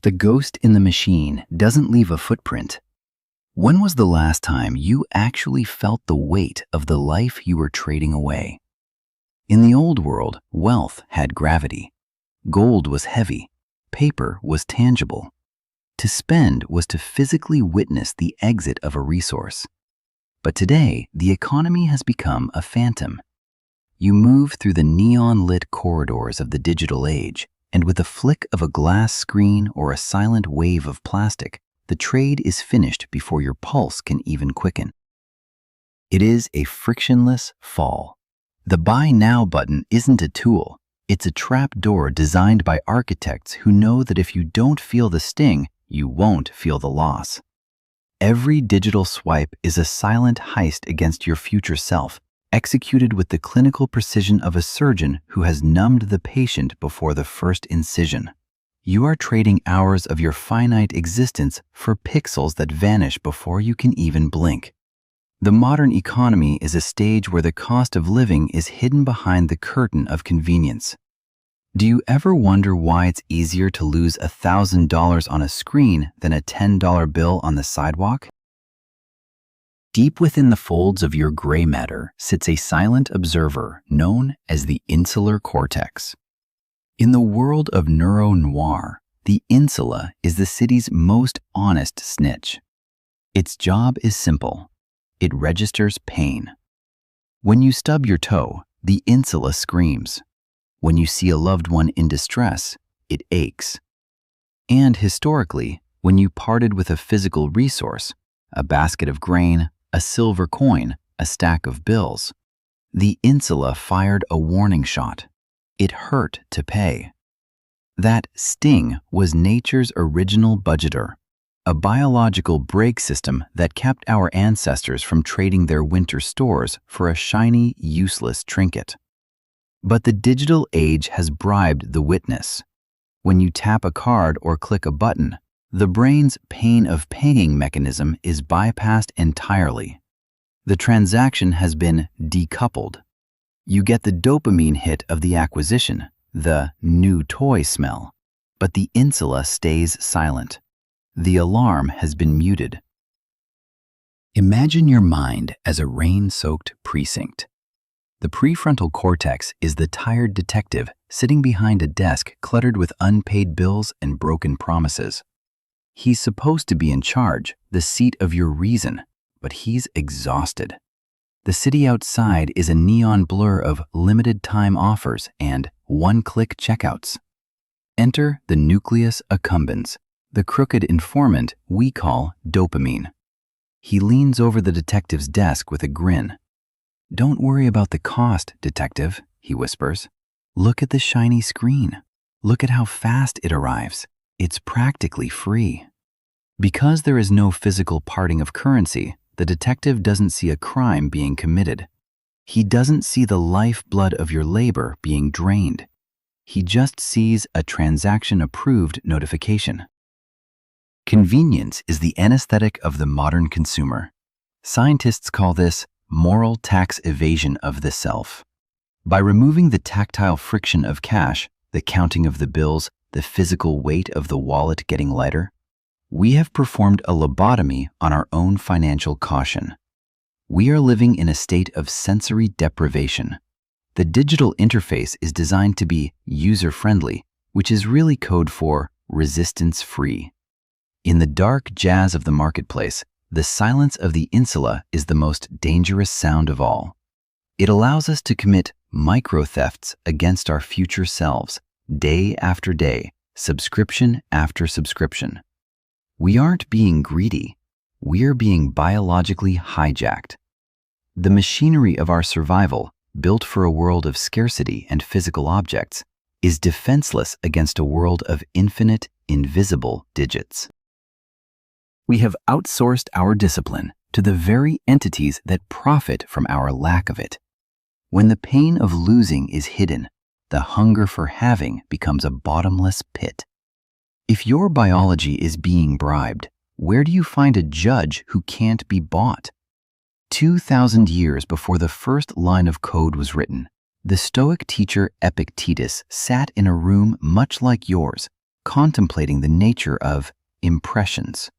The ghost in the machine doesn't leave a footprint. When was the last time you actually felt the weight of the life you were trading away? In the old world, wealth had gravity. Gold was heavy. Paper was tangible. To spend was to physically witness the exit of a resource. But today, the economy has become a phantom. You move through the neon-lit corridors of the digital age, and with a flick of a glass screen or a silent wave of plastic, the trade is finished before your pulse can even quicken. It is a frictionless fall. The Buy Now button isn't a tool. It's a trap door designed by architects who know that if you don't feel the sting, you won't feel the loss. Every digital swipe is a silent heist against your future self, executed with the clinical precision of a surgeon who has numbed the patient before the first incision. You are trading hours of your finite existence for pixels that vanish before you can even blink. The modern economy is a stage where the cost of living is hidden behind the curtain of convenience. Do you ever wonder why it's easier to lose $1,000 on a screen than a $10 bill on the sidewalk? Deep within the folds of your gray matter sits a silent observer known as the Insular Cortex. In the world of neuro-noir, the insula is the city's most honest snitch. Its job is simple. It registers pain. When you stub your toe, the insula screams. When you see a loved one in distress, it aches. And historically, when you parted with a physical resource, a basket of grain, a silver coin, a stack of bills, the insula fired a warning shot. It hurt to pay. That sting was nature's original budgeter, a biological brake system that kept our ancestors from trading their winter stores for a shiny, useless trinket. But the digital age has bribed the witness. When you tap a card or click a button, the brain's pain of paying mechanism is bypassed entirely. The transaction has been decoupled. You get the dopamine hit of the acquisition, the new toy smell, but the insula stays silent. The alarm has been muted. Imagine your mind as a rain-soaked precinct. The prefrontal cortex is the tired detective sitting behind a desk cluttered with unpaid bills and broken promises. He's supposed to be in charge, the seat of your reason, but he's exhausted. The city outside is a neon blur of limited-time offers and one-click checkouts. Enter the Nucleus Accumbens, the crooked informant we call Dopamine. He leans over the detective's desk with a grin. "Don't worry about the cost, detective," he whispers. "Look at the shiny screen. Look at how fast it arrives. It's practically free." Because there is no physical parting of currency, the detective doesn't see a crime being committed. He doesn't see the lifeblood of your labor being drained. He just sees a transaction-approved notification. Convenience is the anesthetic of the modern consumer. Scientists call this moral tax evasion of the self. By removing the tactile friction of cash, the counting of the bills, the physical weight of the wallet getting lighter, we have performed a lobotomy on our own financial caution. We are living in a state of sensory deprivation. The digital interface is designed to be user-friendly, which is really code for resistance-free. In the dark jazz of the marketplace, the silence of the insula is the most dangerous sound of all. It allows us to commit micro-thefts against our future selves, day after day, subscription after subscription. We aren't being greedy, we're being biologically hijacked. The machinery of our survival, built for a world of scarcity and physical objects, is defenseless against a world of infinite, invisible digits. We have outsourced our discipline to the very entities that profit from our lack of it. When the pain of losing is hidden, the hunger for having becomes a bottomless pit. If your biology is being bribed, where do you find a judge who can't be bought? 2,000 years before the first line of code was written, the Stoic teacher Epictetus sat in a room much like yours, contemplating the nature of impressions.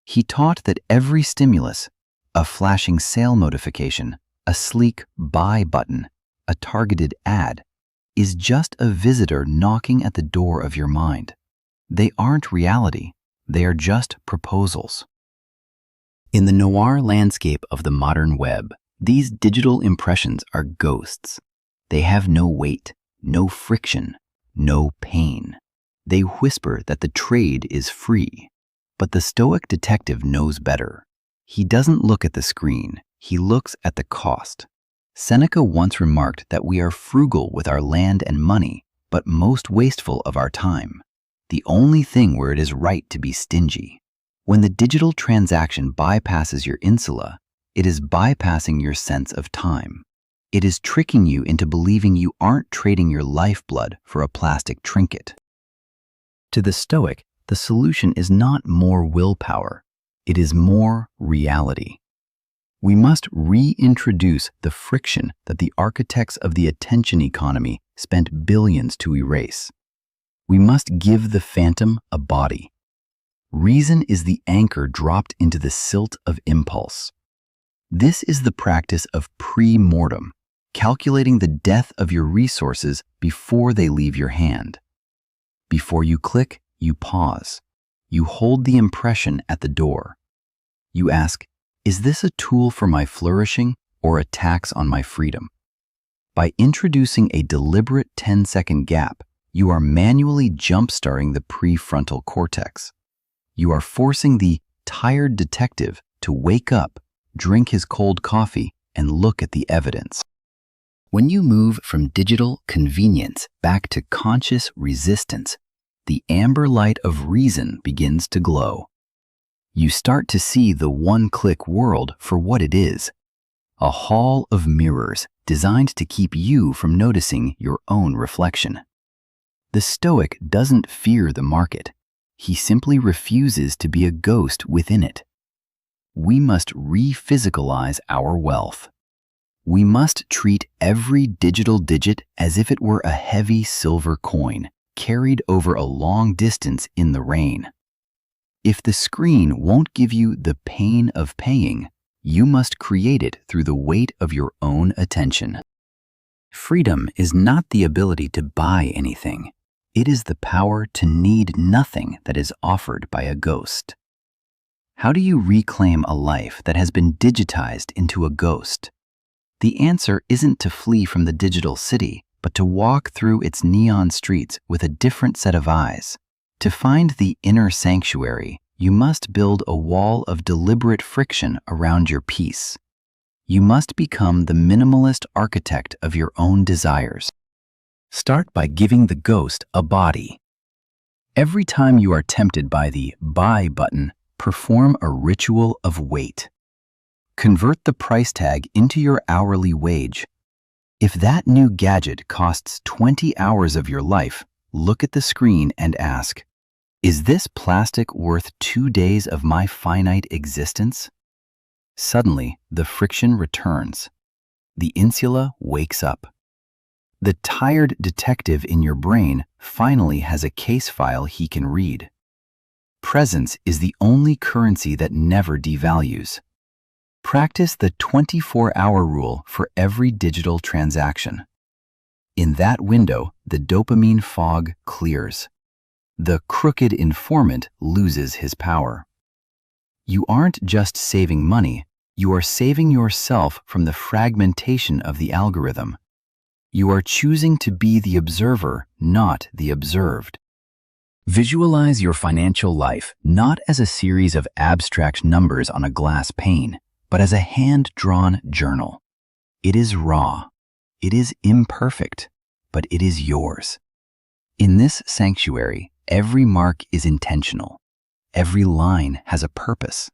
He taught that every stimulus, a flashing sale notification, a sleek buy button, a targeted ad, is just a visitor knocking at the door of your mind. They aren't reality, they are just proposals. In the noir landscape of the modern web, these digital impressions are ghosts. They have no weight, no friction, no pain. They whisper that the trade is free. But the Stoic detective knows better. He doesn't look at the screen, he looks at the cost. Seneca once remarked that we are frugal with our land and money, but most wasteful of our time. The only thing where it is right to be stingy. When the digital transaction bypasses your insula, it is bypassing your sense of time. It is tricking you into believing you aren't trading your lifeblood for a plastic trinket. To the Stoic, the solution is not more willpower, it is more reality. We must reintroduce the friction that the architects of the attention economy spent billions to erase. We must give the phantom a body. Reason is the anchor dropped into the silt of impulse. This is the practice of pre-mortem, calculating the death of your resources before they leave your hand. Before you click, you pause. You hold the impression at the door. You ask, is this a tool for my flourishing or a tax on my freedom? By introducing a deliberate 10-second gap, you are manually jump-starting the prefrontal cortex. You are forcing the tired detective to wake up, drink his cold coffee, and look at the evidence. When you move from digital convenience back to conscious resistance, the amber light of reason begins to glow. You start to see the one-click world for what it is, a hall of mirrors designed to keep you from noticing your own reflection. The Stoic doesn't fear the market. He simply refuses to be a ghost within it. We must re-physicalize our wealth. We must treat every digital digit as if it were a heavy silver coin carried over a long distance in the rain. If the screen won't give you the pain of paying, you must create it through the weight of your own attention. Freedom is not the ability to buy anything. It is the power to need nothing that is offered by a ghost. How do you reclaim a life that has been digitized into a ghost? The answer isn't to flee from the digital city, but to walk through its neon streets with a different set of eyes. To find the inner sanctuary, you must build a wall of deliberate friction around your peace. You must become the minimalist architect of your own desires. Start by giving the ghost a body. Every time you are tempted by the buy button, perform a ritual of wait. Convert the price tag into your hourly wage. If that new gadget costs 20 hours of your life, look at the screen and ask, is this plastic worth 2 days of my finite existence? Suddenly, the friction returns. The insula wakes up. The tired detective in your brain finally has a case file he can read. Presence is the only currency that never devalues. Practice the 24-hour rule for every digital transaction. In that window, the dopamine fog clears. The crooked informant loses his power. You aren't just saving money, you are saving yourself from the fragmentation of the algorithm. You are choosing to be the observer, not the observed. Visualize your financial life not as a series of abstract numbers on a glass pane, but as a hand-drawn journal. It is raw. It is imperfect, but it is yours. In this sanctuary, every mark is intentional. Every line has a purpose.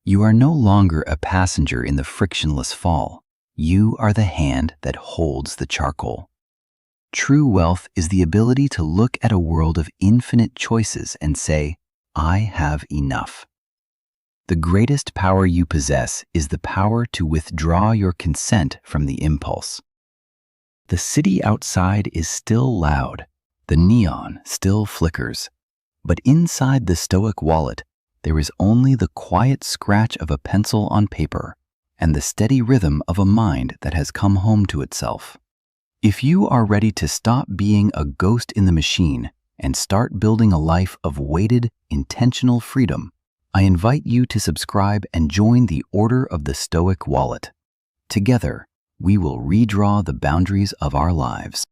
You are no longer a passenger in the frictionless fall. You are the hand that holds the charcoal. True wealth is the ability to look at a world of infinite choices and say, I have enough. The greatest power you possess is the power to withdraw your consent from the impulse. The city outside is still loud. The neon still flickers. But inside the Stoic wallet, there is only the quiet scratch of a pencil on paper and the steady rhythm of a mind that has come home to itself. If you are ready to stop being a ghost in the machine and start building a life of weighted, intentional freedom, I invite you to subscribe and join the Order of the Stoic Wallet. Together, we will redraw the boundaries of our lives.